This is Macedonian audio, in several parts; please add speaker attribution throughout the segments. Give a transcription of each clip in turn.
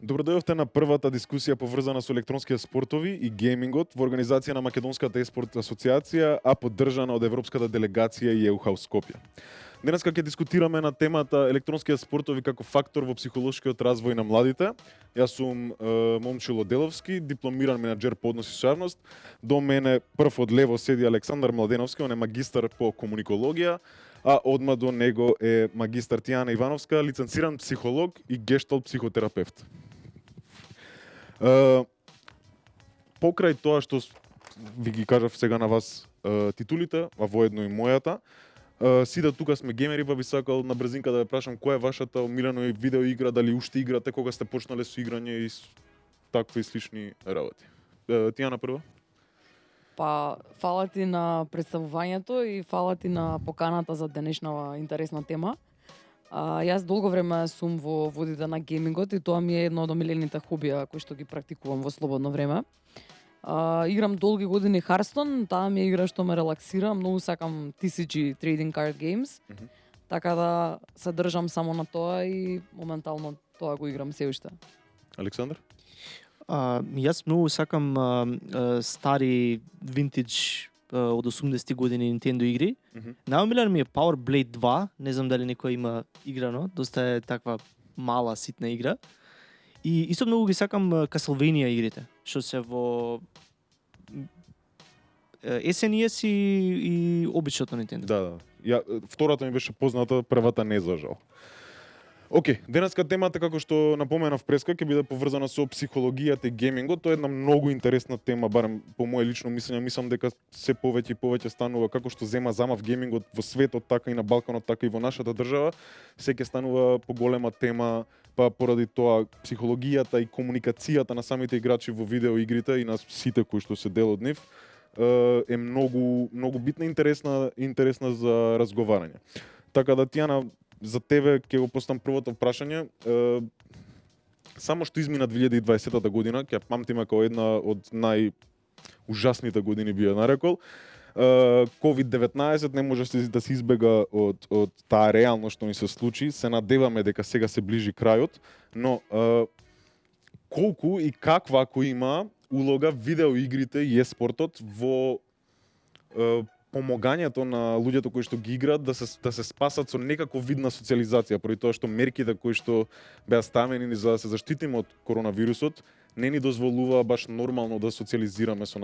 Speaker 1: Добродојавте на првата дискусија поврзана со електронските спортови и геймингот во организација на Македонската еспорт асоциација, а поддржана од Европската делегација и ЕУХА Скопје. Денеска ќе дискутираме на темата електронските спортови како фактор во психолошкиот развој на младите. Јас сум Момчило Деловски, дипломиран менаџер по односи со јавност. До мене прв од лево седи Александар Младеновски, он е магистар по комуникологија, а одма до него е магистар Тијана Ивановска, лиценциран психолог и гешталт психотерапевт. Покрај тоа што ви ги кажав сега на вас титулите, а воедно и мојата, сите тука сме геймери, па би сакал на брзинка да ве прашам која е вашата омилена видеоигра, дали уште играте, кога сте почнале со играње и такви слични работи. Тијана прва?
Speaker 2: Па, фала ти на представувањето и фала ти на поканата за денешнава интересна тема. Јас долго време сум во водите на геймингот и тоа ми е едно од омилените хобија кои што ги практикувам во слободно време. Играм долги години Hearthstone, таа ми е игра што ме релаксира, многу сакам TCG, Trading Card Games, така да се држам само на тоа и моментално тоа го играм се уште.
Speaker 1: Александар?
Speaker 3: Јас многу сакам стари винтидж од 80-ти години Nintendo игри. Најомилен ми е Power Blade 2, не знам дали некој има играно, доста е таква мала, ситна игра. И исто многу ги сакам Castlevania игрите, што се во SNES и обичното Nintendo.
Speaker 1: Да. Втората ми беше позната, првата не за жал. Океј, денеска темата, како што напоменав преска, ќе биде поврзана со психологијата и геймингот. Тоа е една многу интересна тема, барем по моje лично мислење. Мислам дека се повеќе и повеќе станува како што зема замав геймингот во светот, така и на Балканот, така и во нашата држава. Се ќе станува поголема тема, па поради тоа психологијата и комуникацијата на самите играчи во видеоигрите и на сите кои што се дел од нив е многу битна и интересна за разговарање. Така да, Тијана, за тебе ќе го поставам првото прашање. Само што измина 2020 година, ќе памтиме како една од најужасните години би ја нарекол. COVID-19 не може да се избега од таа реалност што ни се случи. Се надеваме дека сега се ближи крајот, но колку и каква, ако има, улога видеоигрите и еспортот во помогањето на луѓето кои што ги играат да се спасат со некаков вид на социализација, поради тоа што мерките кои што беа ставени за да се заштитиме од коронавирусот не ни дозволува баш нормално да социализираме со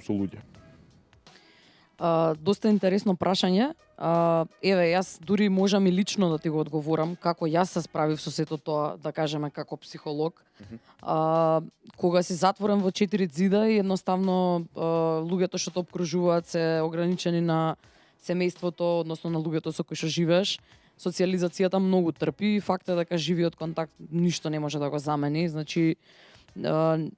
Speaker 1: луѓе.
Speaker 2: Доста интересно прашање. Еве, јас дури можам и лично да ти го одговорам како јас се справив со сето тоа, да кажеме како психолог. Кога си затворен во 4 ѕида и едноставно луѓето што те обкружуваат се ограничени на семејството, односно на луѓето со кои што живееш, социализацијата многу трпи и факт е дека живиот контакт ништо не може да го замени, значи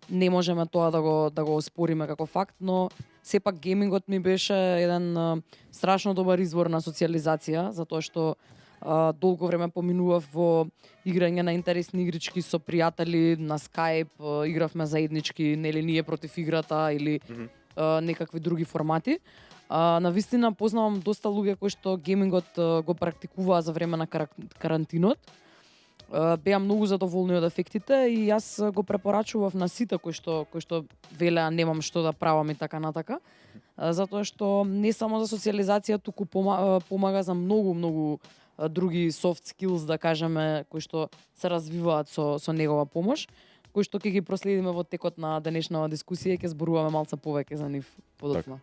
Speaker 2: не можеме тоа да го оспориме како факт, но сепак геймингот ми беше еден страшно добар извор на социализација, затоа што долго време поминував во играње на интересни игрички со пријатели на Skype, игравме заеднички, нели ние против играта или некакви други формати. Навистина познавам доста луѓе кои што геймингот го практикуваа за време на карантинот. Беа многу задоволни од ефектите и јас го препорачував на сите кои што велеа немам што да правам и така натака, затоа што не само за социализација, туку помага за многу други soft skills, да кажеме, кои што се развиваат со негова помош, кои што ќе ги проследиме во текот на денешнава дискусија и ќе зборуваме малце повеќе за нив подоцна.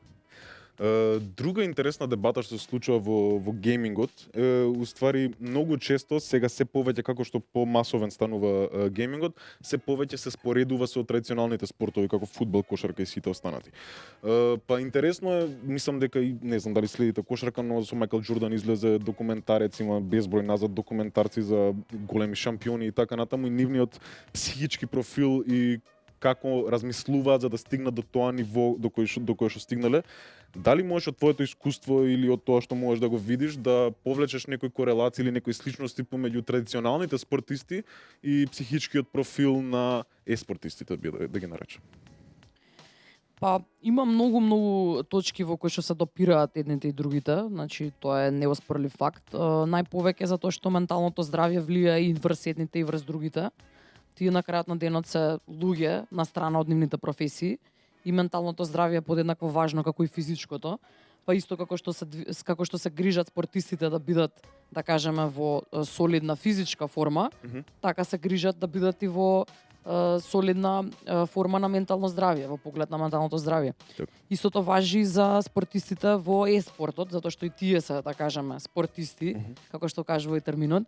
Speaker 1: Друга интересна дебата што се случува во геймингот е уствари многу често сега се повеќе како што помасовен станува геймингот, се повеќе се споредува со традиционалните спортови како фудбал, кошарка и сите останати. Па интересно е, мислам дека и не знам дали следите кошарка, но со Майкл Џордан излезе документарец, има безброј назад документарци за големи шампиони и така натаму и нивниот психички профил и како размислуваат за да стигнат до тоа ниво до кое што стигнале. Дали можеш од твоето искуство или од тоа што можеш да го видиш да повлечеш некои корелации или некои сличности помеѓу традиционалните спортисти и психичкиот профил на еспортистите, да ги наречем?
Speaker 2: Па има многу точки во кои што се допираат едните и другите, значи тоа е неоспорлив факт. Најповеќе затоа што менталното здравје влијае и врз едните и врз другите. тие на крајот на денот се луѓе на страна од нивните професии и менталното здравје е подеднакво важно како и физичкото. Па исто како што се грижат спортистите да бидат, да кажеме, во солидна физичка форма, така се грижат да бидат и во солидна форма на ментално здравје, во поглед на менталното здравје.
Speaker 1: Так.
Speaker 2: Истото важи за спортистите во еспортот, затоа што и тие се, да кажеме, спортисти, како што кажува и терминот.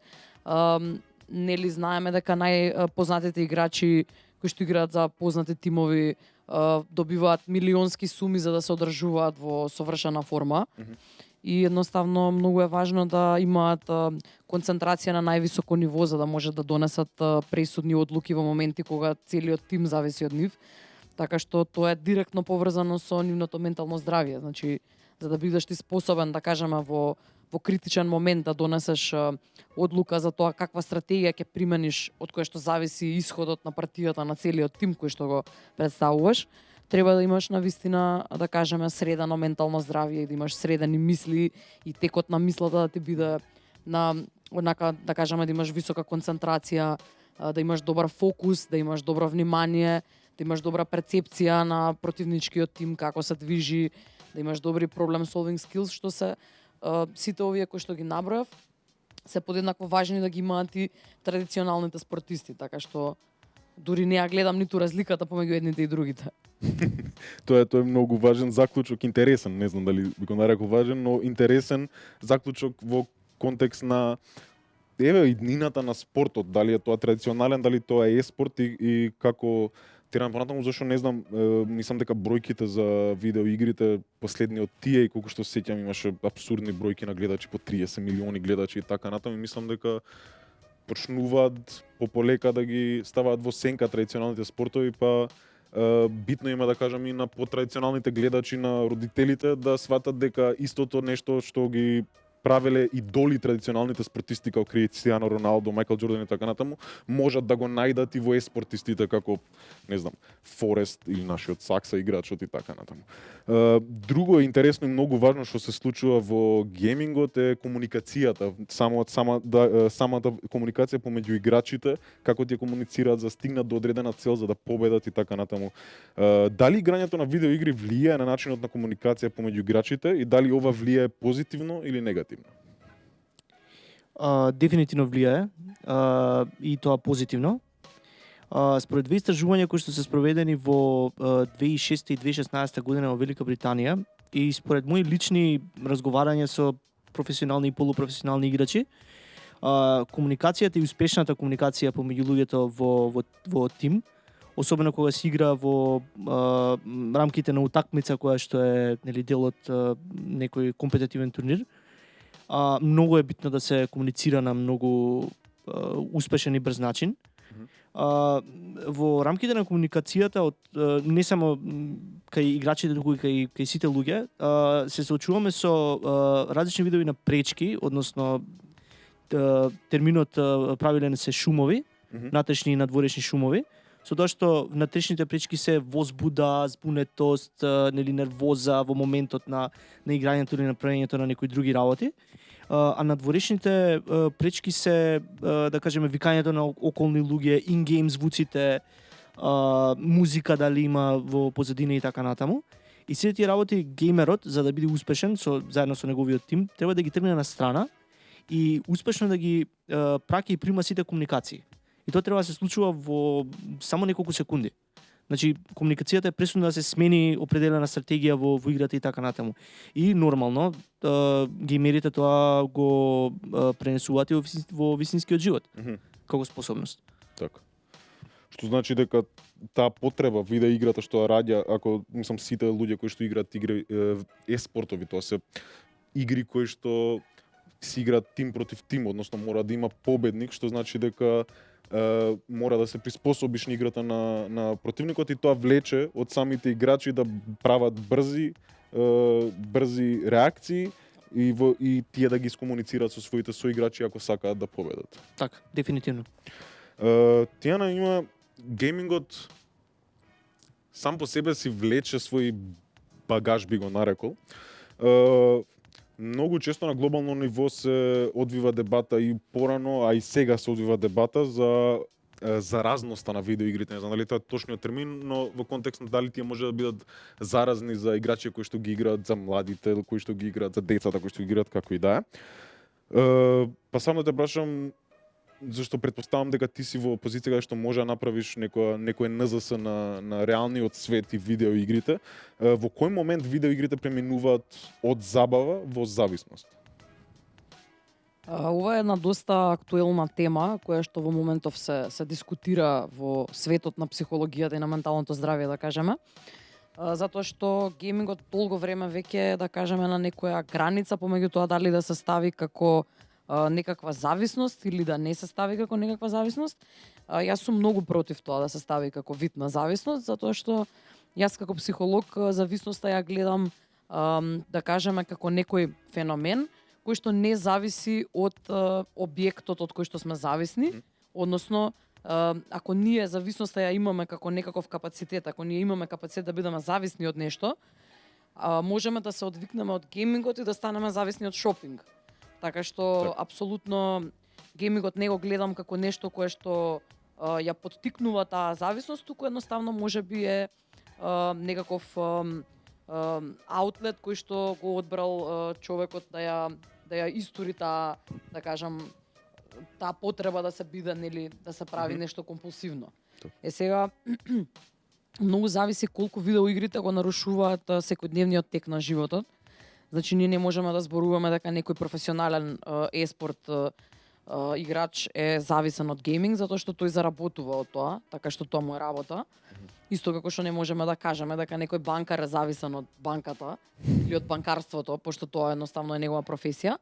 Speaker 2: Нели знаеме дека најпознатите играчи кои што играат за познати тимови добиваат милионски суми за да се одржуваат во совршена форма. И едноставно многу е важно да имаат концентрација на највисоко ниво за да можат да донесат пресудни одлуки во моменти кога целиот тим зависи од нив. Така што тоа е директно поврзано со нивното ментално здравје. Значи, за да бидеш ти способен, да кажеме, во критичен момент да донесеш одлука за тоа каква стратегија ќе примениш, од која што зависи исходот на партијата на целиот тим кој што го представуваш, треба да имаш навистина, да кажеме, средено ментално здравје и да имаш средени мисли и текот на мислата да ти биде на однака, да кажеме, да имаш висока концентрација, да имаш добар фокус, да имаш добро внимание, да имаш добра перцепција на противничкиот тим како се движи, да имаш добри проблем solving skills, што се сите овие кои што ги набројав се подеднакво важни да ги имаат и традиционалните спортисти, така што дури не ја гледам ниту разликата помеѓу едните и другите.
Speaker 1: Тоа е многу важен заклучок, интересен, не знам дали би го нарекол важен, но интересен заклучок во контекст на иднината на спортот, дали е тоа традиционален, дали тоа е спорт и како терам понатаму, зашто не знам, мислам дека бројките за видеоигрите последниот тие и колку што се сеќам имаше апсурдни бројки на гледачи, по 30 милиони гледачи и така натаму, и мислам дека почнуваат пополека да ги ставаат во сенка традиционалните спортови, па битно има да кажам и на потрадиционалните гледачи, на родителите да сватат дека истото нешто што ги правеле идоли традиционалните спортисти како Криштијано Роналдо, Мајкл Џордан и така натаму, можат да го најдат и во еспортистите како, не знам, Форест или нашиот Сакса играчот и така натаму. Друго интересно и многу важно што се случува во геймингот е комуникацијата, самата комуникација помеѓу играчите, како тие комуницираат за стигнат до одредена цел за да победат и така натаму. Дали играњето на видеоигри влијае на начинот на комуникација помеѓу играчите и дали ова влијае позитивно или негативно?
Speaker 3: Дефинитивно влијае и тоа позитивно. Според две истражувања кои што се спроведени во 2006 и 2016 година во Велика Британија и според мои лични разговарања со професионални и полупрофесионални играчи, комуникацијата и успешната комуникација помеѓу луѓето во тим, особено кога се игра во рамките на утакмица која што е дел од некој компетитивен турнир, многу е битно да се комуницира на многу успешен и брз начин. Во рамките на комуникацијата од не само кај играчите, туку и кај сите луѓе, се соочуваме со различни видови на пречки, односно терминот правилен се шумови, натрешни и надворешни шумови, со тоа што внатрешните пречки се возбуда, збунетост, нервоза во моментот на играњето или на правењето на некои други работи. А надворешните пречки се, да кажеме, викањето на околни луѓе, in-game звуците, музика дали има во позадина и така натаму. И сите тие работи геймерот, за да биде успешен заедно со неговиот тим, треба да ги тргне на страна и успешно да ги праќа и прима сите комуникации. И тоа треба да се случува во само неколку секунди. Значи, комуникацијата е пресудна да се смени определена стратегија во играта и така натаму. И нормално, геймерите тоа го пренесуваат и во вистинскиот живот, како способност.
Speaker 1: Така. Што значи дека таа потреба видео играта што ја раѓа, ако мислам сите луѓе кои што играат игри еспортови, тоа се игри кои што се играат тим против тим, односно мора да има победник, што значи дека мора да се приспособиш на играта на противникот и тоа влече од самите играчи да прават брзи реакции и тие да ги скомуницираат со своите соиграчи ако сакаат да победат.
Speaker 3: Така, дефинитивно.
Speaker 1: Тијана, има геймингот сам по себе си влече свој багаж, би го нарекол. Многу често на глобално ниво се одвива дебата и порано, а и сега се одвива дебата за заразноста на видеоигрите, не знам дали тоа е точниот термин, но во контекст на дали тие може да бидат заразни за играчи кои што ги играат, за младите кои што ги играат, за децата кои што ги играат, како и да е. Па само да те прашам, зашто претпоставам дека ти си во позиција каде што може да направиш некој НЗС на реалниот свет и видеоигрите. Во кој момент видеоигрите преминуваат од забава во зависност?
Speaker 2: Ова е една доста актуелна тема која што во моментов се дискутира во светот на психологијата и на менталното здравје, да кажеме. Затоа што геймингот долго време веќе, да кажеме, на некоја граница помеѓу тоа дали да се стави како некаква зависност или да не се стави како некаква зависност. Јас сум многу против тоа да се стави како вид на зависност, затоа што јас како психолог зависноста ја гледам, да кажеме, како некој феномен кој што не зависи од објектот од кој што сме зависни, односно ако ние зависноста ја имаме како некаков капацитет, ако ние имаме капацитет да бидеме зависни од нешто, можеме да се одвикнеме од геймингот и да станеме зависни од шопинг. Така што апсолутно геймингот не го гледам како нешто кое што ја поттикнува таа зависност, туку едноставно можеби е некаков аутлет кој што го одбрал човекот да ја истури таа, да кажам, таа потреба да се биде, нели, да се прави нешто компулсивно. Сега многу зависи колку видеоигрите го нарушуваат секојдневниот тек на животот. Значи ние не можеме да зборуваме дека некој професионален еспорт играч е зависен од гейминг затоа што тој заработува од тоа, така што тоа му е работа. Исто како што не можеме да кажеме дека некој банкар е зависен од банката или од банкарството, пошто тоа едноставно е негова професија.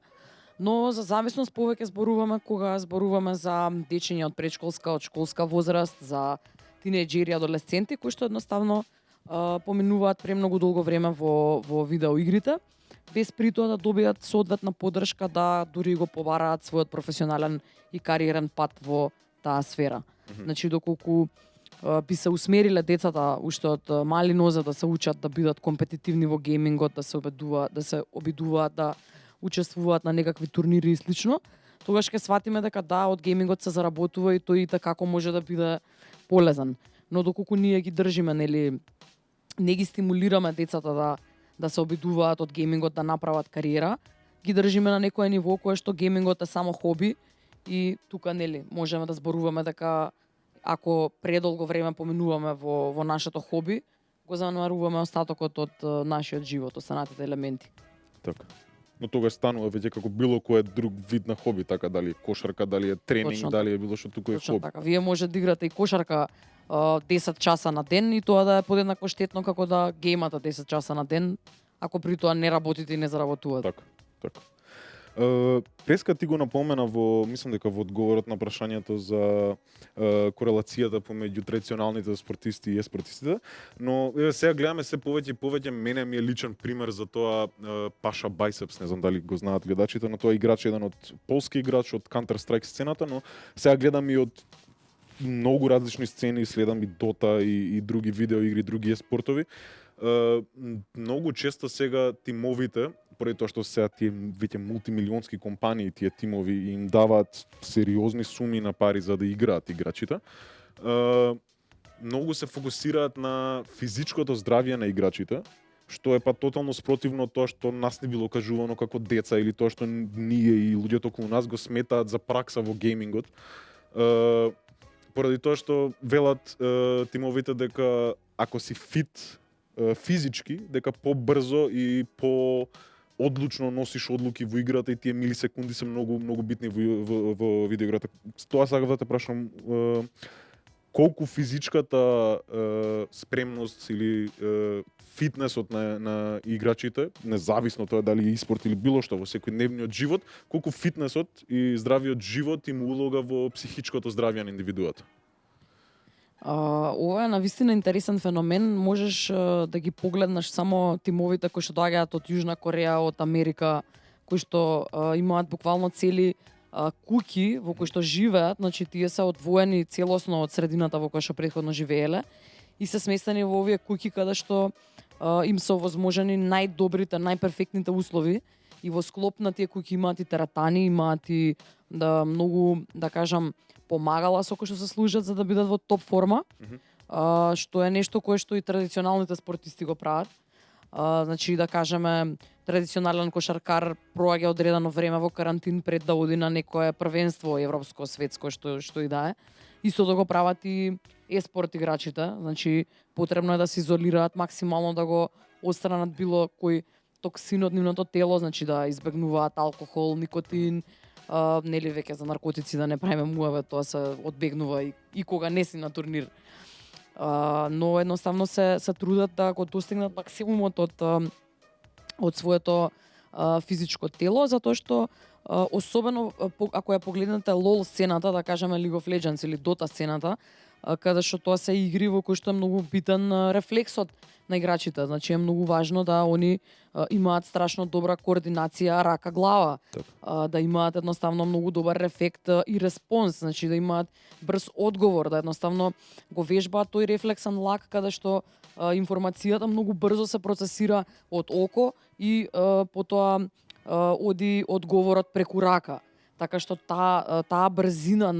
Speaker 2: Но за зависност повеќе зборуваме кога зборуваме за дечиња од претшколска, од школска возраст, за тинеџери, адолесценти кои што едноставно поминуваат премногу долго време во видеоигрите, без при тоа да добијат соодветна поддршка да дури го побараат својот професионален и кариерен пат во таа сфера. Значи доколку би се усмериле децата уште од мали нозе да се учат да бидат компетитивни во геймингот, да се обидуваат да учествуваат на некакви турнири и слично, тогаш ќе сватиме дека да, од геймингот се заработува и тој и како може да биде полезен. Но доколку ние ги држиме, нели, не ги стимулираме децата да се обидуваат од геймингот да направат кариера, ги држиме на некое ниво кое што геймингот е само хоби и тука, нели, можеме да зборуваме дека ако предолго време поминуваме во нашето хоби, го занемаруваме остатокот од нашиот живот, останатите елементи.
Speaker 1: Така. Но тогаш станува веќе како било кој друг вид на хоби, така дали кошарка, дали е тренинг,
Speaker 2: Точно
Speaker 1: дали е било што туку е хоби.
Speaker 2: Така. Вие може да играте и кошарка 10 часа на ден и тоа да е подеднакво штетно како да геймате 10 часа на ден, ако при тоа не работите и не заработувате.
Speaker 1: Така. Преска ти го напомена мислам дека во одговорот на прашањето за корелацијата помеѓу традиционалните спортисти и еспортистите, но сега гледаме се повеќе и повеќе, мене ми е личен пример за тоа Паша Байсепс, не знам дали го знаат гледачите, но тоа е играч, еден од полски играч од Counter Strike сцената, но сега гледам и од многу различни сцени, следам и Дота и други видеоигри, други еспортови. Многу често сега тимовите, поради тоа што сега тие веќе мултимилионски компании, тие тимови им даваат сериозни суми на пари за да играат играчите, многу се фокусираат на физичкото здравје на играчите, што е па тотално спротивно тоа што нас не било кажувано како деца или тоа што ние и луѓето околу нас го сметаат за пракса во геймингот. Поради тоа што велат тимовите дека ако си фит физички, дека побрзо и одлучно носиш одлуки во играта и тие милисекунди се многу битни во видеоиграта. Тоа сакав да те прашам, колку физичката спремност или фитнесот на играчите, независно тоа дали е спорт или било што во секојдневниот живот, колку фитнесот и здравиот живот има улога во психичкото здравје на индивидуата?
Speaker 2: Ова е навистина интересен феномен. Можеш да ги погледнеш само тимовите кои што доаѓаат од Јужна Кореја, од Америка, кои што имаат буквално цели куќи во кои што живеат, значи тие се одвоени целосно од средината во која што претходно живееле и се сместени во овие куќи каде што им се овозможени најдобрите, најперфектните услови и во склоп на тие кои ќе имаат и тератани, имаат и многу, да кажам, помагала со кои што се служат за да бидат во топ форма, што е нешто кое што и традиционалните спортисти го прават. Значи, да кажеме, традиционален кошаркар проаѓа одредено време во карантин пред да оди на некое првенство европско, светско, што и да е. Истото го прават и еспорт играчите, значи потребно е да се изолираат максимално, да го отстранат било кој токсин од нивното тело, значи да избегнуваат алкохол, никотин, нели веќе за наркотици да не правиме муаве, тоа се одбегнува и кога не си на турнир. Но едноставно се трудат да го достигнат максимумот од своето физичко тело, затоа што особено ако ја погледнете LOL сцената, да кажеме League of Legends или Dota сцената, каде што тоа се игри во кои што е многу битен рефлексот на играчите. Значи е многу важно да они имаат страшно добра координација рака-глава, да имаат едноставно многу добар ефект и респонс, значи да имаат брз одговор, да едноставно го вежбаат тој рефлексен лак каде што информацијата многу брзо се процесира од око и потоа оди одговорот преку рака. Така што таа брзина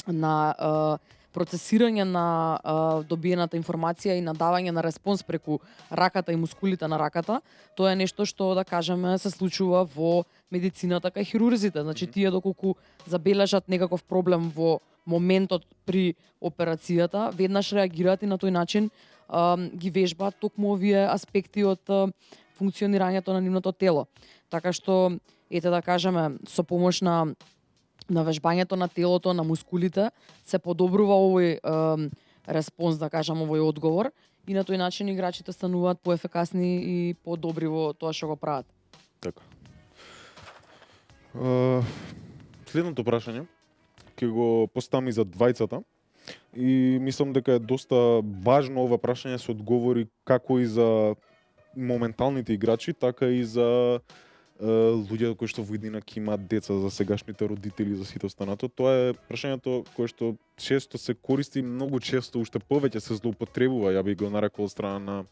Speaker 2: на процесирање на добиената информација и на давање на респонс преку раката и мускулите на раката, тоа е нешто што, да кажеме, се случува во медицината кај хирурзите. Значи, тие доколку забележат некаков проблем во моментот при операцијата, веднаш реагираат и на тој начин ги вежбаат токму овие аспекти од функционирањето на нивното тело. Така што, ете да кажеме, со помош на вежбањето на телото, на мускулите, се подобрува овој респонс, да кажам, овој одговор и на тој начин играчите стануваат поефикасни и подобри во тоа што го прават.
Speaker 1: Така. Следното прашање ќе го поставам и за двајцата и мислам дека е доста важно ова прашање се одговори како и за моменталните играчи, така и за луѓе кои што во иднина ќе имаат деца, за сегашните родители, за сите останато. Тоа е прашањето кое што често се користи, многу често уште повеќе се злоупотребува, ја би го нарекол од страна на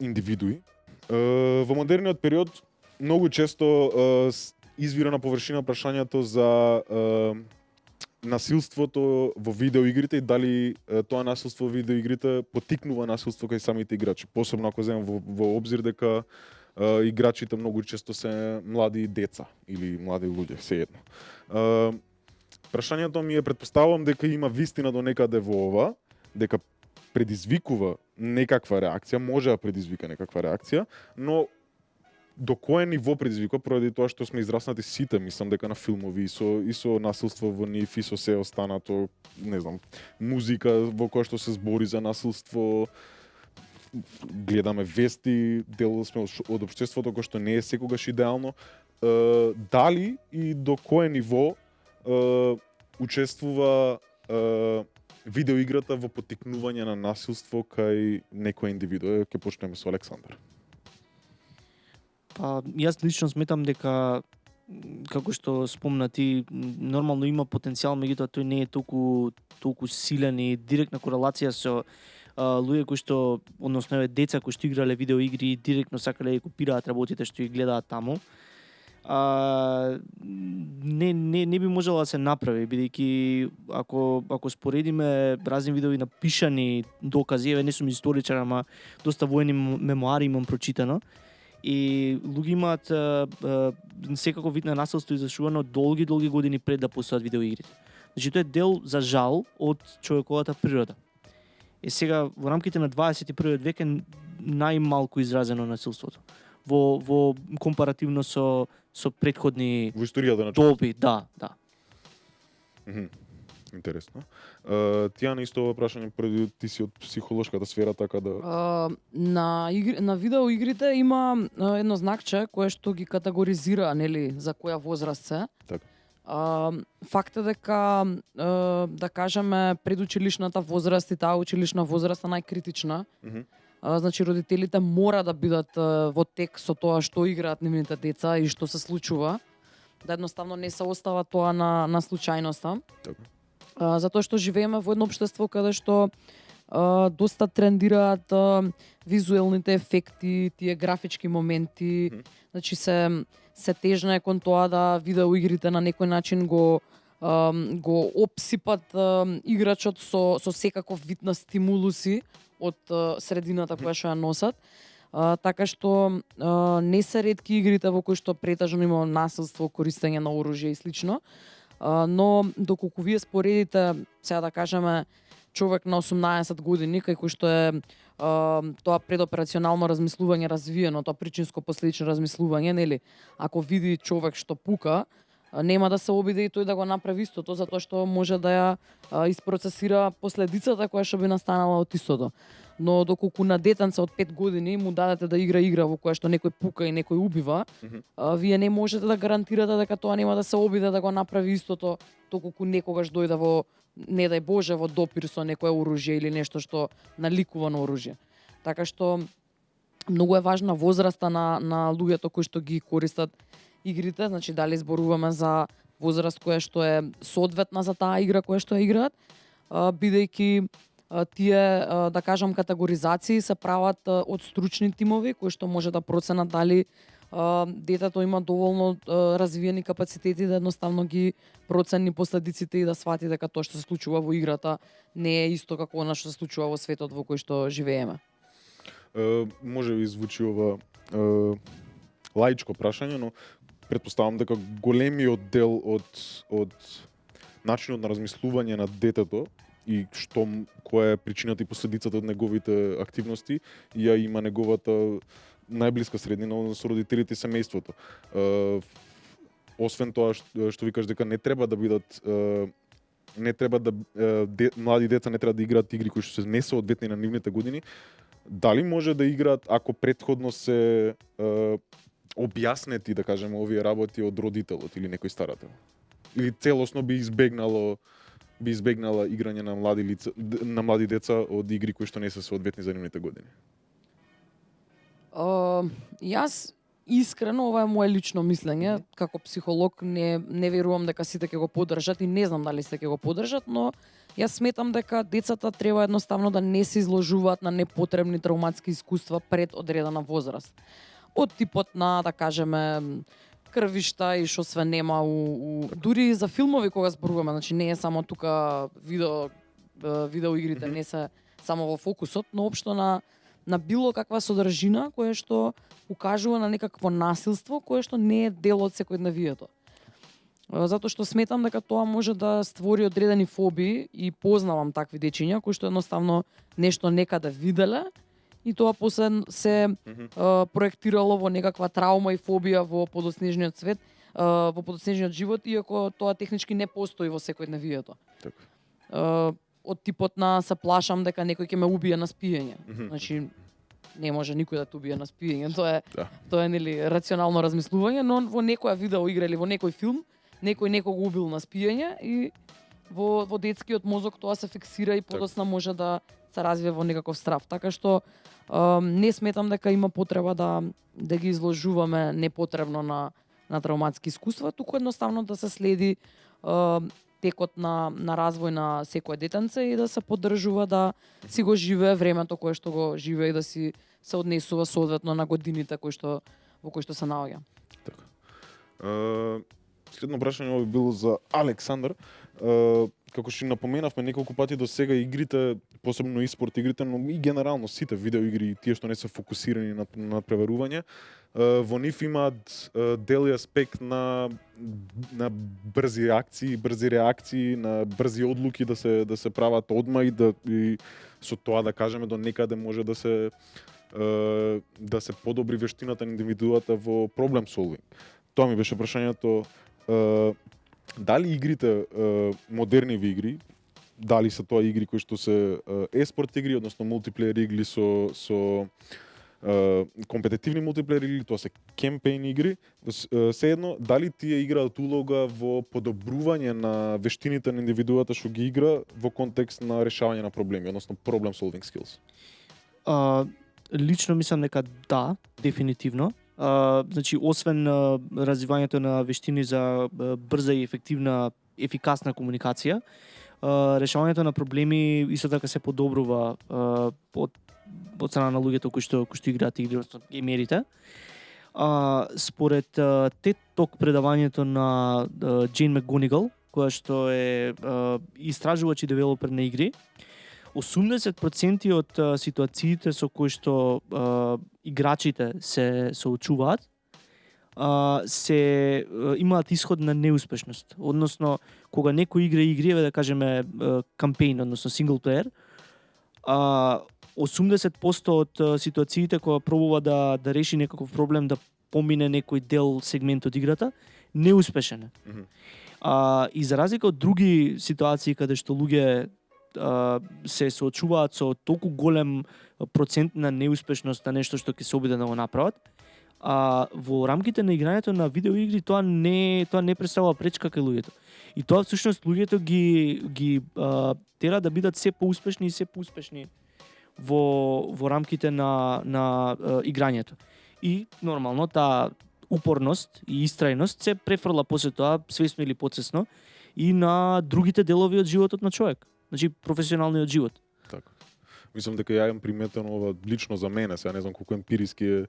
Speaker 1: индивидуи. Во модерниот период многу често извира на површина прашањето за насилството во видеоигрите и дали тоа насилство во видеоигрите поттикнува насилство кај самите играчи. Посебно ако земам во обзир дека играчите многу често се млади деца или млади луѓе, сеедно. Прашањето ми е, претпоставувам дека има вистина до некаде во ова, дека предизвикува некаква реакција, може да предизвика некаква реакција, но до кое ниво предизвикува, поради тоа што сме израснати сите, мислам дека на филмови и со насилство во нив и со се останато, не знам, музика во која што се збори за насилство, гледаме вести, дел сме од општеството кој што не е секогаш идеално. Дали и до кое ниво учествува видеоиграта во поттикнување на насилство кај некој индивиду? Ќе почнеме со Александар.
Speaker 3: Па, јас лично сметам дека, како што спомна ти, нормално има потенцијал, меѓутоа тој не е толку силен и директна корелација со луѓе кои што, односно деца кои што играле видеоигри и директно сакале да копираат работите што ги гледаат таму. Не би можело да се направи, бидејќи ако споредиме разни видови напишани докази, еве не сум историчар, ама доста воени мемоари имам прочитано, и луѓе имаат секако вид на насилство извршувано долги години пред да постојат видеоигрите. Значи тоа е дел, за жал, од човековата природа. И сега во рамките на 21 век е најмалку изразено насилството. Во компаративно со претходни
Speaker 1: во историјата на
Speaker 3: доби, да.
Speaker 1: Интересно. Тијана, исто ова прашање, преди ти си од психолошката сфера, така да...
Speaker 2: На видеоигрите има едно знакче кое што ги категоризира, нели, за која возраст се.
Speaker 1: Така.
Speaker 2: Факт е дека, да кажеме, предучилишната возраст и таа училишна возраст е најкритична. Значи, родителите мора да бидат во тек со тоа што играат нивните деца и што се случува. Да едноставно не се остава тоа на случајноста.
Speaker 1: Така.
Speaker 2: Затоа што живееме во едно општество каде што доста трендираат визуелните ефекти, тие графички моменти, значи се тежна е кон тоа да видеоигрите на некој начин го опсипат играчот со секаков вид на стимулуси од средината која што ја носат. Така што не се ретки игрите во кои што претажно има насилство, користење на оружје и слично. Но доколку вие споредите, сега да кажеме, човек на 18 години, кај кој што е тоа предоперационално размислување развиено, тоа причинско-последично размислување, нели? Ако види човек што пука, нема да се обиде и тој да го направи истото, затоа што може да ја isпроцесира последицата која што би настанала од истото. Но доколку на детенце од 5 години му дадете да игра во која што некој пука и некој убива, вие не можете да гарантирате дека тоа нема да се обиде да го направи истото доколку некогаш дојде во, не дај Боже, во допир со некое оружје или нешто што наликува на оружје. Така што многу е важна возраста на луѓето кои што ги користат игрите, значи дали зборуваме за возраст која што е соодветна за таа игра која што ја играат, бидејќи тие, да кажам, категоризации се прават од стручни тимови кои што може да проценат дали детето има доволно развиени капацитети да едноставно ги процени последиците и да свати дека тоа што се случува во играта не е исто како она што се случува во светот во кој што живееме.
Speaker 1: Може би звучи ова лаичко прашање, но претпоставам дека големиот дел од начинот на размислување на детето и која е причината и последицата од неговите активности ја има неговата најблиска среднина со родителите и семејството. Освен тоа што викаш дека не треба да бидат млади деца не треба да играат игри кои што се не соодветни на нивните години, дали може да играат ако претходно се објаснети, да кажеме, овие работи од родителот или некој старател? Или целосно би избегнала играње на млади деца од игри кои што не се соодветни за нивните години?
Speaker 2: Јас искрено, ова е мое лично мислење, како психолог не верувам дека сите ќе го поддржат и не знам дали сите ќе го поддржат, но јас сметам дека децата треба едноставно да не се изложуваат на непотребни травматски искуства пред одредена возраст. Од типот на, да кажеме, крвишта и што све нема дури за филмови кога зборуваме, значи не е само тука видеоигрите не се само во фокусот, но општо на било каква содржина која што укажува на некакво насилство кое што не е дел од секојдневието. Затоа што сметам дека тоа може да створи одредени фобии и познавам такви дечиња кои што едноставно нешто некаде виделе и тоа после се проектирало во некаква траума и фобија во подоснежниот свет, во подоснежниот живот, иако тоа технички не постои во секојдневието.
Speaker 1: Така.
Speaker 2: Од типот на се плашам дека некој ќе ме убие на спиење. Значи не може никој да те убие на спиење. Тоа е нели рационално размислување, но во некоја видеоигра или во некој филм некој некого убил на спиење и во детскиот мозок тоа се фиксира и подоцна може да се развие во некаков страв. Така што не сметам дека има потреба да ги изложуваме непотребно на травматски искуства, туку едноставно да се следи текот на развој на секое детенце и да се поддржува да си го живее времето кое што го живее и да си се однесува соодветно на годините во кои што се наоѓа.
Speaker 1: Така. Следно прашање би било за Александар. Како што напоменавме неколку пати до сега, игрите, посебно и спорт игрите, но и генерално сите видеоигри, тие што не се фокусирани на преварување, во нив имаат дел и аспект на брзи акции, брзи реакции, на брзи одлуки да се прават одма и со тоа да кажеме до некаде може да се подобри вештината на индивидуата во проблем солвинг. Тоа ми беше прашањето. Дали игрите, модерниви игри, дали се тоа игри кои што се еспорт игри, односно мултиплеер игри со компетитивни мултиплеер игри, тоа се кампејн игри, сеедно, дали тие играат улога во подобрување на вештините на индивидуата што ги игра во контекст на решавање на проблеми, односно problem solving skills?
Speaker 3: Лично мислам дека да, дефинитивно. Значи, освен развивањето на вештини за брза и ефикасна комуникација, решавањето на проблеми исто така се подобрува од страна на луѓето кои што играат игри, односно геймерите. Според TED Talk предавањето на Джейн Макгонигал, која што е истражувач и девелопер на игри, 80% од ситуациите со кои што играчите се соочуваат се имаат исход на неуспешност. Односно, кога некој игра игри, да кажеме кампејн, односно сингл плеер, 80% од ситуациите кога пробува да реши некаков проблем, да помине некој дел, сегмент од играта, неуспешен е. И за разлика од други ситуации каде што луѓе се соочуваат со толку голем процент на неуспешност на нешто што ќе се обидат да го направат, во рамките на играњето на видеоигри тоа не представува пречка кај луѓето. И тоа всушност луѓето ги тера да бидат се поуспешни и се поуспешни во рамките на играњето. И нормално таа упорност и истрајност се префрла после тоа свесно или подсвесно и на другите делови од животот на човек. Значи професионалниот живот.
Speaker 1: Така. Мислам дека ја имам приметено ова лично за мене, сега не знам колку емпириски е,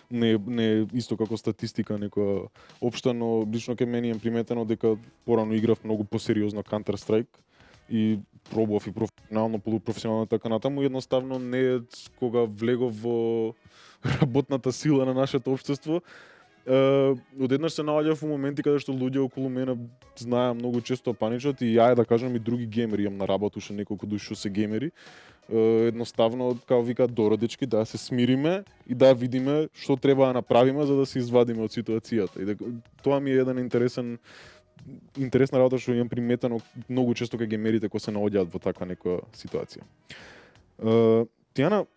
Speaker 1: не исто како статистика некоја општа, но лично кај мене имам приметено дека порано играв многу посериозно Counter Strike и пробував и професионално, полупрофесионално така натаму, едноставно не кога влегов во работната сила на нашето општество, одеднаш се наоѓав во моменти каде што луѓе околу мене знаеа многу често паничат и ја да кажам и други геймери, имам на работа уште неколку души што се геймери, едноставно како викаат дородечки да се смириме и да видиме што треба да направиме за да се извадиме од ситуацијата. И дека тоа ми е еден интересна работа што имам приметено многу често кај геймерите кои се наоѓаат во таква некоја ситуација. Тијана,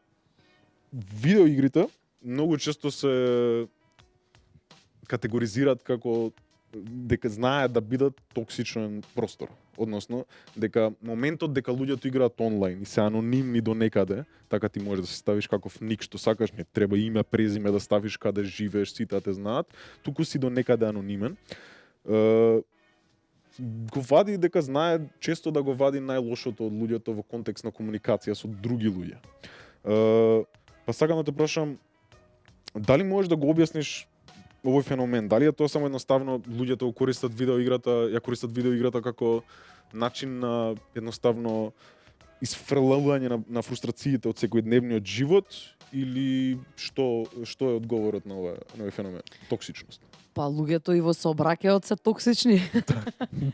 Speaker 1: видеоигрите многу често се категоризираат како дека знаат да бидат токсичен простор. Односно, дека моментот дека луѓето играат онлайн и се анонимни до некаде, така ти можеш да се ставиш каков ник што сакаш, не треба име, презиме да ставиш каде живееш, сите те знаат, туку си до некаде анонимен. Го вади дека знае често да го вади најлошото од луѓето во контекст на комуникација со други луѓе. Па сакам да те прашам, дали можеш да го објасниш овој феномен? Дали е тоа само едноставно луѓето користат видеоиграта како начин на едноставно исфрлаување на фрустрациите од секојдневниот живот или што е одговорот на овој феномен? Токсичност.
Speaker 2: Па луѓето и во сообраќајот се токсични.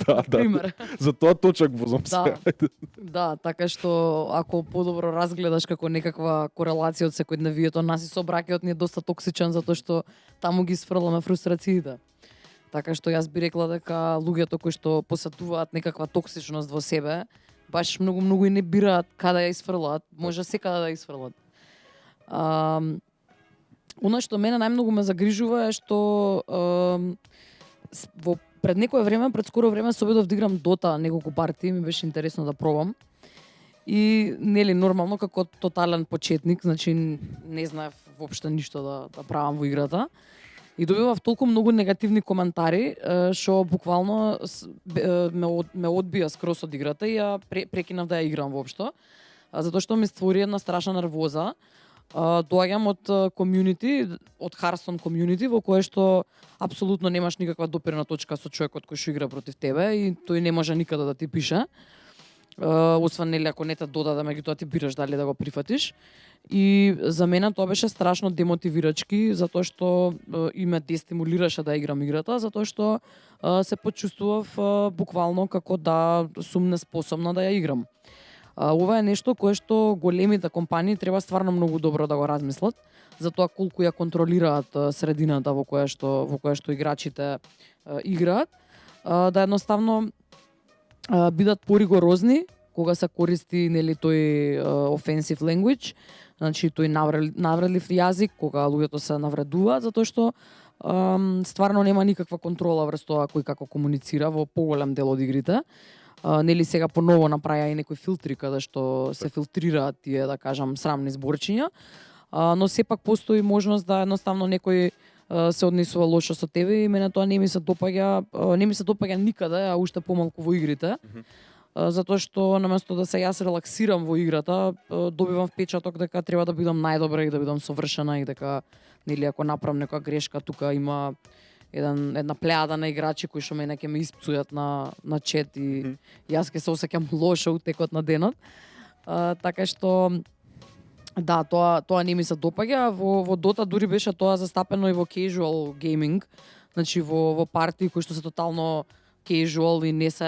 Speaker 1: Да.
Speaker 2: Пример.
Speaker 1: За тоа точак возам се.
Speaker 2: Да, така што ако подобро разгледаш како некаква корелација од секојдневието, нас и сообраќајот ни е доста токсичен затоа што таму ги сфрламе фрустрациите. Така што јас би рекла дека луѓето кои што посетуваат некаква токсичност во себе, баш многу и не бираат каде ја исфрлаат, може секаде да ја исфрлат. Она што мене најмногу ме загрижува е што пред скоро време се обидов да играм Дота неколку партии, ми беше интересно да пробам. И нели нормално како тотален почетник, значи не знаев воопшто ништо да правам во играта. И добивав толку многу негативни коментари што буквално ме одбија скрос од играта и ја прекинав да ја играм воопшто. Затоа што ми створи една страшна нервоза. Доаѓам од комјунити, од Hearthstone комјунити, во кое што апсолутно немаш никаква допирна точка со човекот кој што игра против тебе и тој не може никаде да ти пише. Освен нели ако не те додаде, меѓутоа ти бираш дали да го прифатиш. И за мене тоа беше страшно демотивирачки, затоа што и ме дестимулираше да играм играта, затоа што се почувствував буквално како да сум неспособна да ја играм. Ова е нешто кое што големите компании треба стварно многу добро да го размислат за тоа колку ја контролираат средината во која што играчите играат, да едноставно бидат поригорозни кога се користи нели тој offensive language, значи тој навредлив јазик кога луѓето се навредуваат, затоа што стварно нема никаква контрола врз тоа кој како комуницира во поголем дел од игрите. Нели сега поново направија и некои филтри каде што се филтрираат тие, да кажам, срамни зборчиња, но сепак постои можност да едноставно некој се однесува лошо со тебе и мене тоа не ми се допаѓа никаде, а уште помалку во игрите. затоа што наместо да се јас релаксирам во играта, добивам впечаток дека треба да бидам најдобра и да бидам совршена и дека нели ако направам некоја грешка тука има една плејада на играчи кои што мене ќе ме испцујат на чет и јас ќе се осеќам лошо у текот на денот. Така што да, тоа не ми се допаѓа. Во Dota дури беше тоа застапено и во casual gaming, значи во партии кои што се тотално casual и не се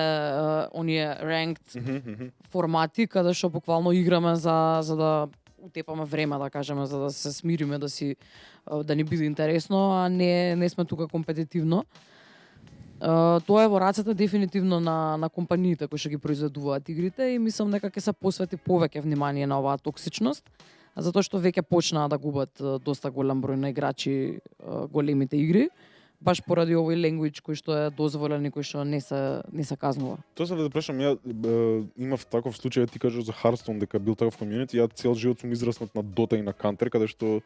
Speaker 2: оние ranked формати каде што буквално играме за да утепаме време, да кажеме, за да се смириме, да ни биде интересно, а не сме тука компетитивно. Тоа е во рацете дефинитивно на компаниите кои што ги произведуваат игрите и мислам дека ќе се посвети повеќе внимание на оваа токсичност, затоа што веќе почнаа да губат доста голем број на играчи големите игри, баш поради овој language кој што е дозволен и кој што не се казнува.
Speaker 1: Тоа се да прашам, ја имав таков случај, ти кажеш за Hearthstone дека бил таков комјунити, ја цел живот сум израснат на Dota и на Counter, каде што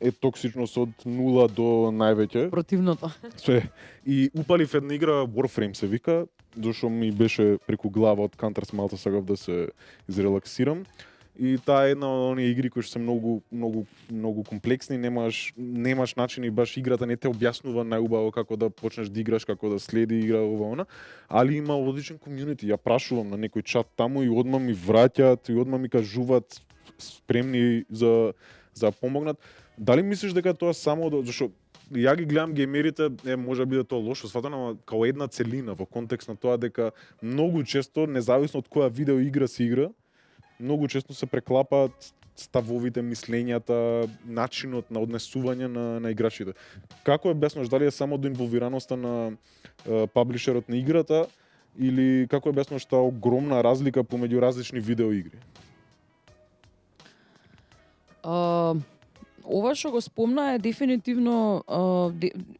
Speaker 1: е токсичност од 0 до највеќе.
Speaker 2: Противното.
Speaker 1: Све. И упалив една игра Warframe се вика, зашто ми беше преку глава од Counter малку сакав да се изрелаксирам. И таа е една од оние игри кои што се многу комплексни, немаш начини, баш играта не те објаснува најубаво како да почнеш да играш, како да следи игра ова она, али има одличен комјунити. Ја прашувам на некој чат таму и одма ми враќаат и одма ми кажуваат спремни за помогнат. Дали мислиш дека тоа само зашто ја ги гледам геймерите, може би да тоа лошо сватано, ама као една целина во контекст на тоа дека многу често, независно од која видео игра се игра, многу често се преклапаат ставовите, мислењата, начинот на однесување на играчите. Како е објаснуваш, дали е само до инволвираноста на паблишерот на играта или како е објаснуваш таа огромна разлика помеѓу различни видеоигри?
Speaker 2: Ова што го спомна е дефинитивно,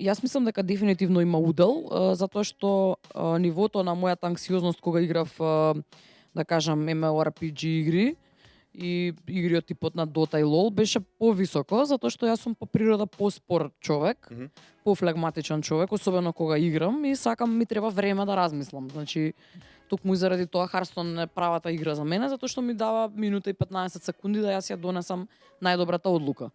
Speaker 2: јас мислам дека дефинитивно има удел, затоа што нивото на мојата анксиозност кога играв, да кажам, MMORPG игри и игри од типот на Dota и LoL беше повисоко, затоа што јас сум по природа поспор човек, пофлегматичен човек, особено кога играм и сакам, ми треба време да размислам. Значи, токму и заради тоа Hearthstone е правата игра за мене, затоа што ми дава минута и 15 секунди да јас ја донесам најдобрата одлука.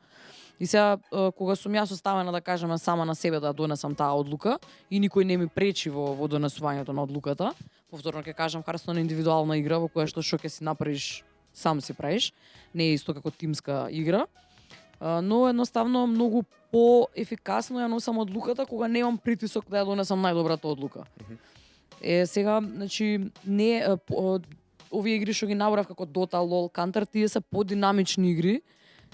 Speaker 2: И сега, кога сум јас оставена, да кажеме, сама на себе да донесам таа одлука и никој не ми пречи во донесувањето на одлуката, повторно ќе кажам, Hearthstone е индивидуална игра во која што ќе си направиш, сам си правиш, не е исто како тимска игра, но едноставно многу поефикасно ја носам одлуката кога немам притисок да ја донесам најдобрата одлука. Сега, значи, овие игри што ги набрав како Dota, LoL, Counter, тие се подинамични игри,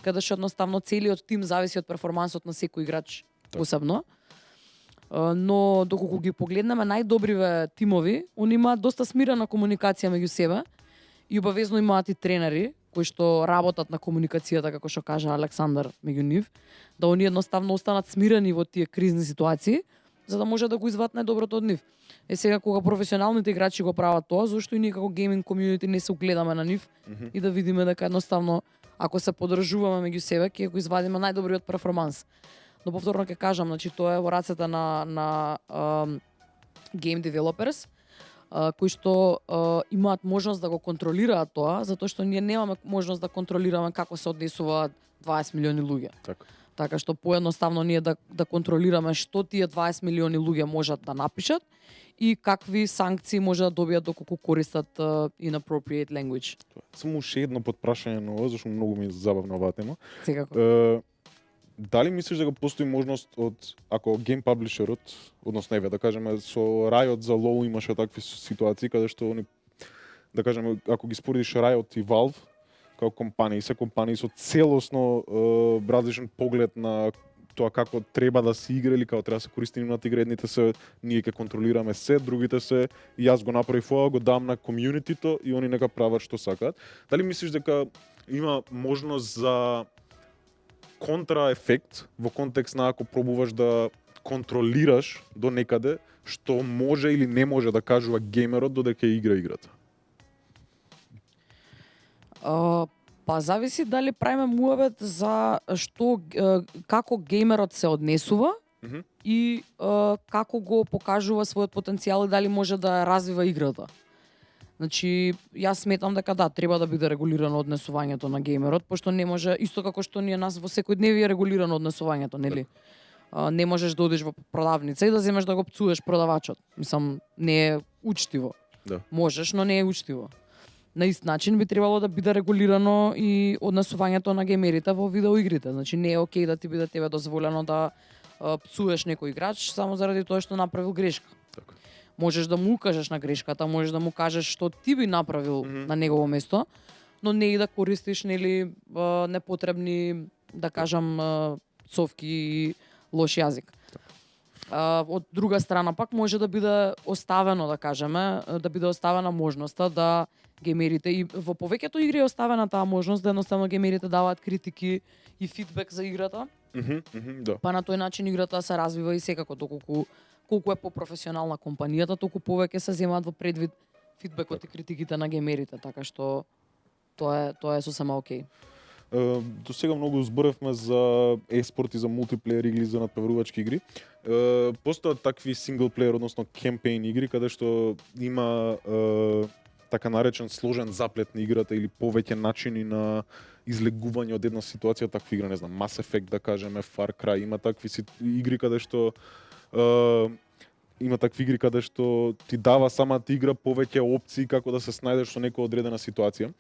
Speaker 2: каде што едноставно целиот тим зависи од перформансот на секој играч посебно. Но доколку ги погледнеме најдобриве тимови, они имаат доста смирена комуникација меѓу себе и обавезно имаат и тренери кои што работат на комуникацијата, како што кажа Александар меѓу нив, да они едноставно останат смирени во тие кризни ситуации, за да може да го извадат најдоброто од нив. Сега кога професионалните играчи го прават тоа, зашто и ние како гейминг комјунити не се угледаме на нив и да видиме дека едноставно ако се подржуваме меѓу себе, ќе го извадиме најдобриот перформанс. Но повторно ќе кажам, значи тоа е во рацете на game developers, кои што имаат можност да го контролираат тоа, затоа што ние немаме можност да контролираме како се однесуваат 20 милиони луѓе. Така што поедноставно ние да контролираме што тие 20 милиони луѓе можат да напишат и какви санкции може да добијат доколку користат inappropriate language.
Speaker 1: Само уште едно подпрашање на ова, зашто многу ми е забавна оваа тема.
Speaker 2: Секако.
Speaker 1: Дали мислиш дека постои можност ако гейм паблишерот, односно еве да кажеме со Riot за LoL имаше такви ситуации каде што они, да кажеме, ако ги споредиш Riot и Valve како компании, се компании со целосно различен поглед на тоа како треба да се игра или како треба да се користи нивната игра, едните се ние ќе контролираме се, другите се јас го направив ова, го дам на комјунитито и они нека прават што сакаат. Дали мислиш дека има можност за контраефект во контекст на ако пробуваш да контролираш до некаде што може или не може да кажува геймерот додека игра играта?
Speaker 2: Па зависи дали правиме муабет за што како геймерот се однесува и како го покажува својот потенцијал и дали може да развива играта. Значи, јас сметам дека да, треба да биде регулирано однесувањето на геймерот, пошто не може, исто како што ние нас во секојдневие е регулирано однесувањето, нели? Не можеш да одиш во продавница и да земеш да го пцуеш продавачот. Мислам, не е учтиво.
Speaker 1: Да.
Speaker 2: Можеш, но не е учтиво. На ист начин би требало да биде регулирано и однесувањето на геймерите во видеоигрите. Значи, не е окей да ти биде тебе дозволено да пцуеш некој играч само заради тоа што направил грешка.
Speaker 1: Така.
Speaker 2: Можеш да му укажеш на грешката, можеш да му кажеш што ти би направил на негово место, но не и да користиш нели непотребни, да кажам, пцовки и лош јазик. Од друга страна пак може да биде оставено, да кажеме, да биде оставена можноста да геймерите, и во повеќето игри е оставена таа можност да едноставно геймерите даваат критики и фидбек за играта.
Speaker 1: Да.
Speaker 2: Па на тој начин играта се развива и секако доколку колку е попрофесионална компанијата, толку повеќе се земаат во предвид фидбекот и критиките на геймерите, така што тоа е сосема окей.
Speaker 1: До сега многу зборевме за еспорт и за мултиплеер игри, за надпреварувачки игри. Постојат такви синглплеер, односно кемпејн игри, каде што има така наречен сложен заплет на играта или повеќе начини на излегување од една ситуација, такви игри, не знам, Mass Effect да кажеме, Far Cry, има такви игри каде што ти дава самата игра повеќе опции како да се снајдеш со некоја одредена ситуација.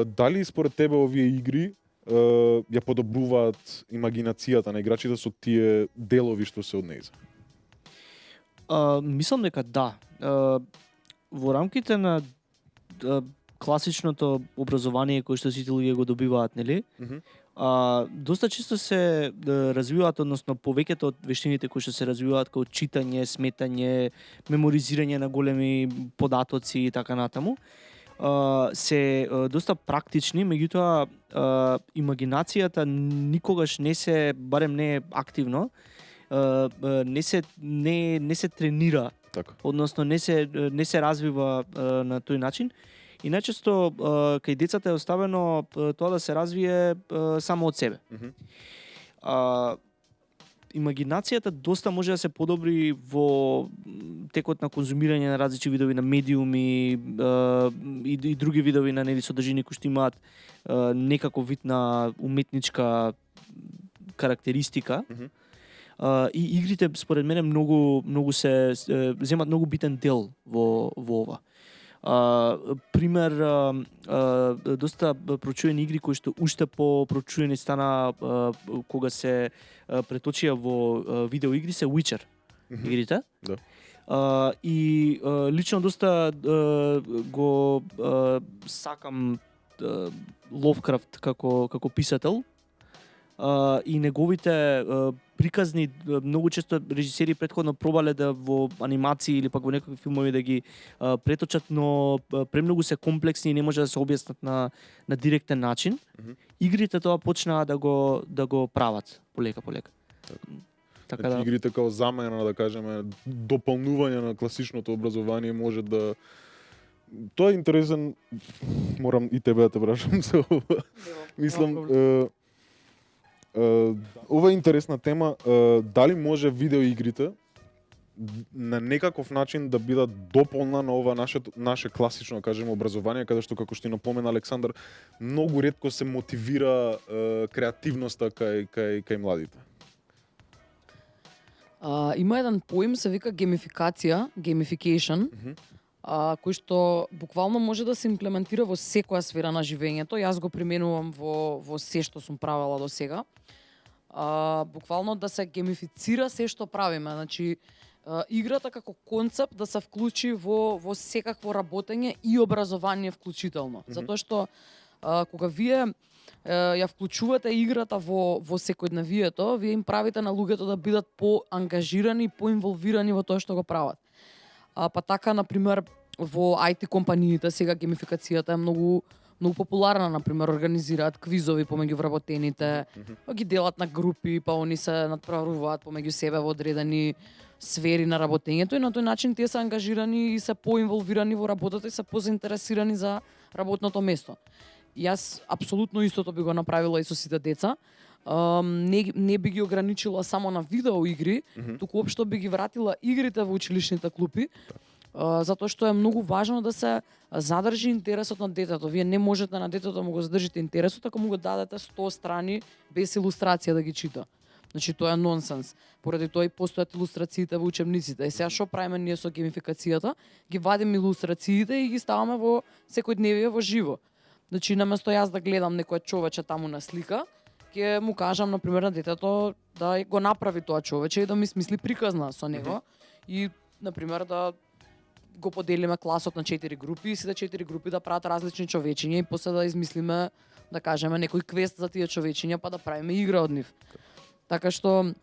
Speaker 1: Дали според тебе овие игри ја подобруваат имагинацијата на играчите со тие делови што се од нејза?
Speaker 3: Мислам дека да. Во рамките на класичното образование кое што сите луѓе го добиваат, нели? Доста често се развиваат, односно повеќето од вештините кои што се развиваат како читање, сметање, меморизирање на големи податоци и така натаму, се доста практични, меѓутоа имагинацијата никогаш не се, барем не е активно, не се тренира.
Speaker 1: Така.
Speaker 3: Односно не се развива на тој начин. И најчесто кај децата е оставено тоа да се развие само од себе. Имагинацијата доста може да се подобри во текот на конзумирање на различни видови на медиуми и други видови на нели содржини кои што имаат некаков вид на уметничка карактеристика. И игрите според мене многу се земат многу битен дел во ова. Пример, доста прочуени игри кои што уште по прочуени стана кога се преточија во видеоигри се Witcher игрите.
Speaker 1: Да.
Speaker 3: И лично доста го сакам Ловкрафт како писател. И неговите приказни многу често режисери претходно пробале да во анимации или пак во некакви филмови да ги преточат, но премногу се комплексни и не може да се објаснат на директен начин. Игрите тоа почнаа да го прават полека.
Speaker 1: Така да игрите као замена, да кажеме, дополнување на класичното образование може да тоа е интересен, морам и тебе да те прашам за ова. Мислам ова е интересна тема, дали може видеоигрите на некаков начин да бидат дополна на ова наше класично, да кажеме, образование, каде што, како што и напомена Александар, многу ретко се мотивира креативноста кај младите.
Speaker 2: Има еден поим, се вика геймификација, gamification, кој што буквално може да се имплементира во секоја сфера на живењето. Јас го применувам во се што сум правела до сега. Буквално да се геймифицира се што правиме. Значи, играта како концепт да се вклучи во секакво работење и образование вклучително. Затоа што кога вие ја вклучувате играта во секојдневието, вие им правите на луѓето да бидат поангажирани, поинволвирани во тоа што го прават. Па така, например, во IT компаниите сега геймификацијата е многу популарна, например, организираат квизови помеѓу вработените, ги делат на групи, па они се надпреваруваат помеѓу себе во одредени сфери на работењето и на тој начин тие се ангажирани и се поинволвирани во работата и се позаинтересирани за работното место. Јас апсолутно истото би го направила и со сите деца. Не би ги ограничила само на видеоигри, туку општо би ги вратила игрите во училишните клупи, затоа што е многу важно да се задржи интересот на детето. Вие не можете на детето да му го задржите интересот ако му го дадете 100 страни без илустрација да ги чита. Значи тоа е нонсенс. Поради тоа и постојат илустрациите во учебниците. И сега што правиме ние со геймификацијата? Ги вадиме илустрациите и ги ставаме во секојдневие во живо. Значи наместо јас да гледам некој човече таму на слика, ќе му кажам на пример на детето да го направи тоа човече и да ми смисли приказна со него и на пример да го поделиме класот на 4 групи и сите 4 групи да прават различни човечиња и после да измислиме, да кажеме, некој квест за тие човечиња па да правиме игра од нив. Така што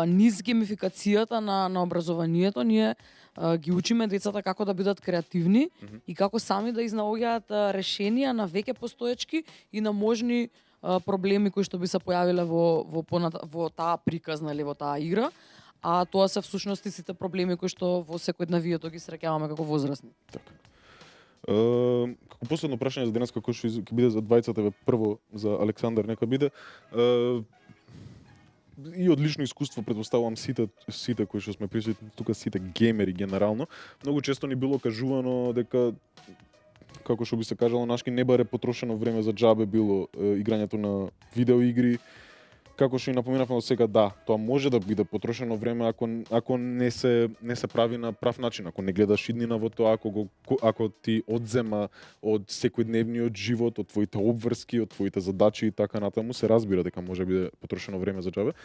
Speaker 2: низ геймификацијата на образованието ние ги учиме децата како да бидат креативни и како сами да изнаоѓаат решенија на веќе постоечки и на можни проблеми кои што би се појавиле во таа приказна или во таа игра. А тоа се всушност и сите проблеми кои што во секојдневието ги среќаваме како возрастни.
Speaker 1: Така. Како последно прашање за денес, како што ќе биде за двајцата, прво за Александар нека биде. И од лично искуство претпоставувам сите кои што сме присутни тука, сите геймери генерално, многу често ни било кажувано дека, како што би се кажало нашки, не баре потрошено време за џабе било играњето на видеоигри. Како што и напоменавме до сега, да, тоа може да биде потрошено време ако не се прави на прав начин, ако не гледаш иднина во тоа, ако ти одзема од секојдневниот живот, од твоите обврски, од твоите задачи и така натаму, се разбира дека може биде потрошено време за џабе.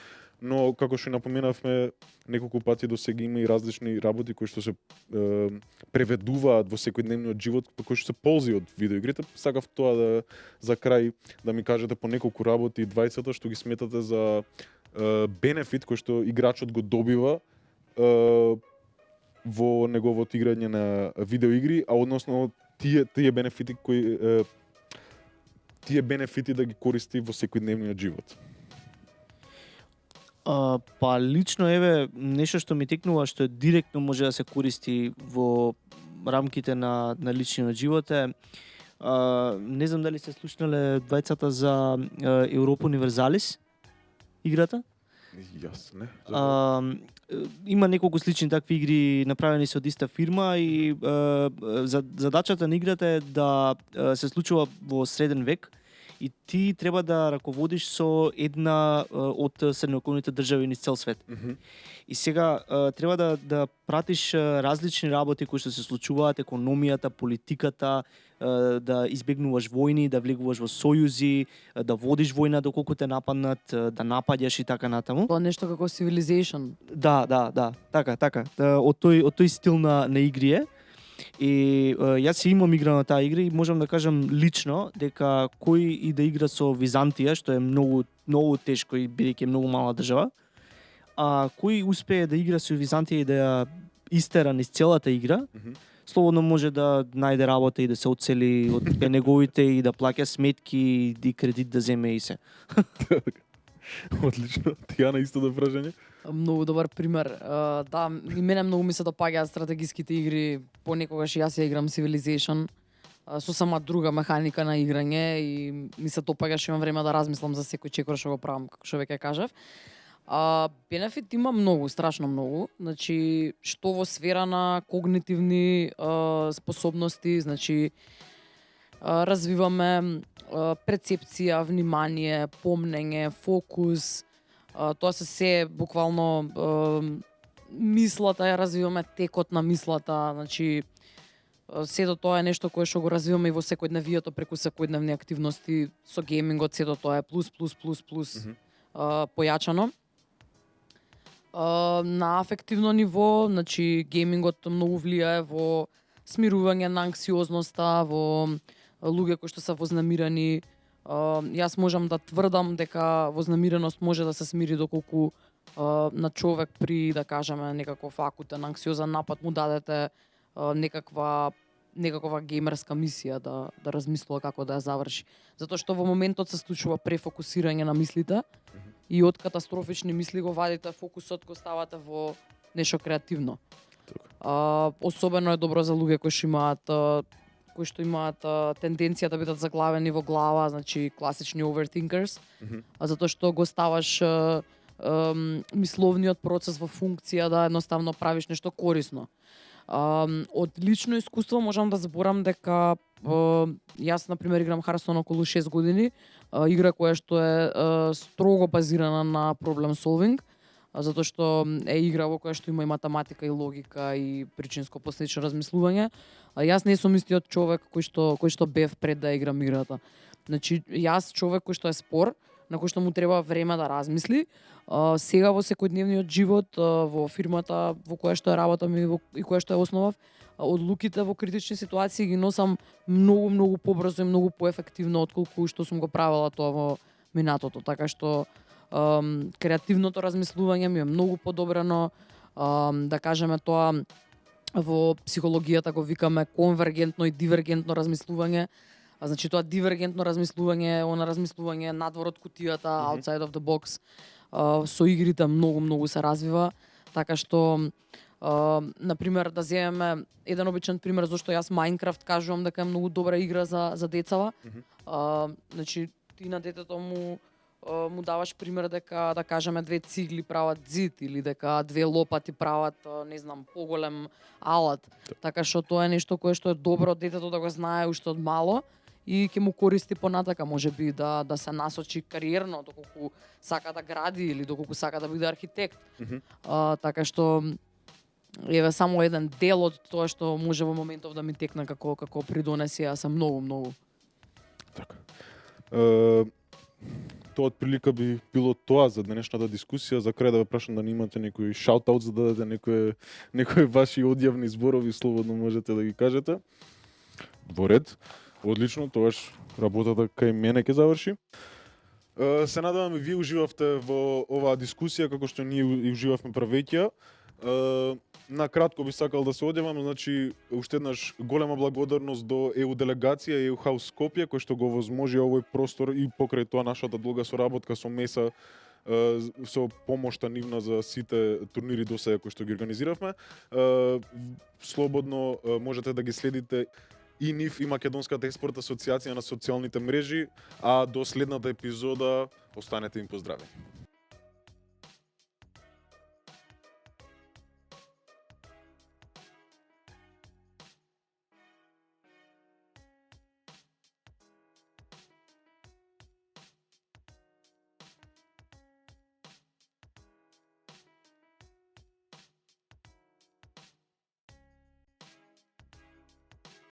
Speaker 1: Но како што и напоменавме неколку пати до сега, има и различни работи кои што се преведуваат во секојдневниот живот, кои што се ползи од видеоигрите. Сакав тоа за крај да ми кажете по неколку работи двајцата што ги сметате за бенефит кој што играчот го добива во неговото играње на видеоигри, а односно тие бенефити да ги користи во секојдневниот живот.
Speaker 3: Па лично нешто што ми текнува што директно може да се користи во рамките на личниот живот е, не знам дали сте слушнале двајцата за Европа Универзалис играта?
Speaker 1: Јас не.
Speaker 3: Има неколку слични такви игри направени со иста фирма и задачата на играта е да се случува во среден век и ти треба да раководиш со една од средновековните држави низ цел свет. И сега треба да пратиш различни работи кои што се случуваат, економијата, политиката, да избегнуваш војни, да влегуваш во сојузи, да водиш војна доколку те нападнат, да напаѓаш и така натаму.
Speaker 2: Тоа нешто како Civilization.
Speaker 3: Да, така. Од тој стил на игри е. И јас си имам игра на таа игра и можам да кажам лично дека кој и да игра со Византија, што е многу тешко и бидејќи многу мала држава, а кој успее да игра со Византија и да ја истера низ целата игра, слободно може да најде работа и да се оцели од неговите и да плаќа сметки и кредит да земе и се.
Speaker 1: Одлично. Тијана исто да прашање?
Speaker 2: Многу добар пример. Да, и мене многу ми се допаѓаат стратегиските игри. Понекогаш јас ја играм Civilization со сама друга механика на играње и ми се допаѓаш, имам време да размислам за секој чекор што го правам, како што веќе кажав. Бенефит има многу, страшно многу. Значи, што во сфера на когнитивни способности, значи развиваме перцепција, внимание, помнење, фокус. Тоа се буквално мислата, ја развиваме текот на мислата, значи сето тоа е нешто кое што го развиваме и во секојдневието преку секојдневни активности со геймингот, сето тоа е плюс појачано. На афективно ниво, значи геймингот многу влијае во смирување на анксиозноста, во луѓе кои што се вознемирани. Јас можам да тврдам дека вознемиреност може да се смири доколку на човек при, да кажеме, некаков акутен анксиозен напад му дадете некаква геймерска мисија да размислува како да ја заврши. Затоа што во моментот се случува префокусирање на мислите и од катастрофични мисли го вадите фокусот, го ставате во нешто креативно. Особено е добро за луѓе кои што имаат тенденција да бидат заглавени во глава, значи класични overthinkers, затоа што го ставаш мисловниот процес во функција да едноставно правиш нешто корисно. Од лично искуство можам да зборам дека јас на пример играм Hearthstone околу 6 години, игра која што е строго базирана на проблем solving, затоа што е игра во која што има и математика и логика и причинско-последично размислување. Јас не сум истиот човек кој што бев пред да играм играта. Значи, јас човек кој што е спор, на кој што му треба време да размисли. Сега во секојдневниот живот, во фирмата во која што работам и која што ја основав, одлуките во критични ситуации ги носам многу побрзо и многу поефективно отколку што сум го правела тоа во минатото. Така што креативното размислување ми е многу подобрено, да кажеме тоа во психологијата го викаме конвергентно и дивергентно размислување. Значи тоа дивергентно размислување е она размислување надвор од кутијата, outside of the box. Со игрите многу се развива, така што на пример да земеме еден обичен пример зашто јас Minecraft кажувам дека е многу добра игра за децава. Значи ти на детето му даваш пример дека да кажеме 2 цигли прават зид или дека 2 лопати прават не знам поголем алат. Така што тоа е нешто кое што е добро детето да го знае уште од мало и ќе му користи понатака, можеби да се насочи кариерно доколку сака да гради или доколку сака да биде архитект. Така што еве само еден дел од тоа што може во моментов да ми текне како придонеси, а се многу.
Speaker 1: Така. Тоа отприлика би било тоа за денешната дискусија. За крај да ве прашам да не имате некој шаут-аут за да дадете некои ваши одјавни зборови, слободно можете да ги кажете. Во ред. Одлично, тогаш работата кај мене ќе заврши. Се надевам и вие уживавте во оваа дискусија како што ние и уживавме првеќе. На кратко би сакал да се одјавам, значи уште еднаш голема благодарност до ЕУ делегација и ЕУ Хаус Скопје кој што го возможи овој простор и покрај тоа нашата долга соработка со МЕСА со помошта нивна за сите турнири досега кои што ги организиравме. Слободно можете да ги следите и нив и Македонската експорт асоциација на социјалните мрежи, а до следната епизода останете им поздравени.